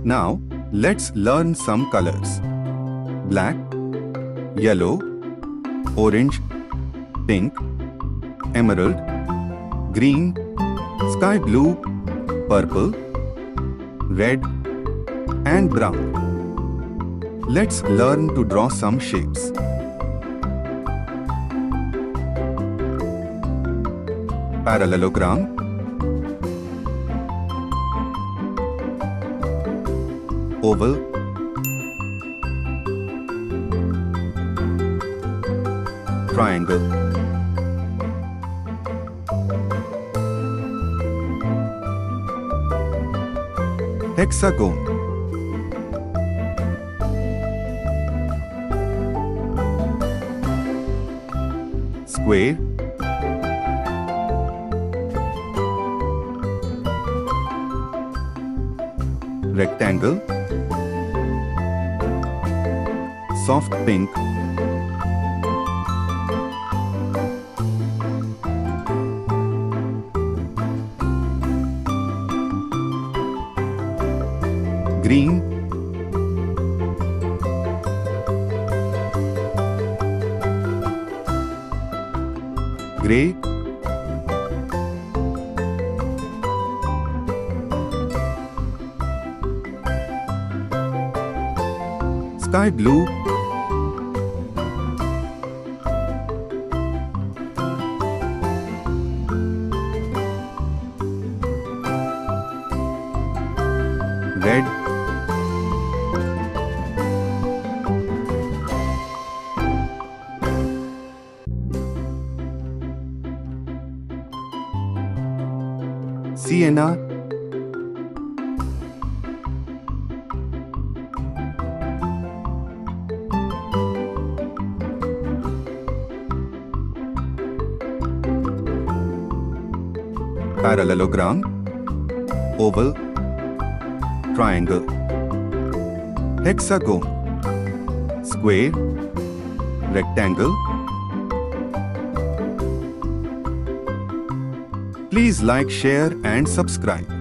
Now, let's learn some colors. Black, yellow, orange, pink, emerald, green, sky blue, purple, red, and brown. Let's learn to draw some shapes. Parallelogram, oval, triangle, hexagon, square, rectangle, soft pink, green, gray, sky blue, red, sienna, parallelogram, oval, triangle, hexagon, square, rectangle. Please like, share and subscribe.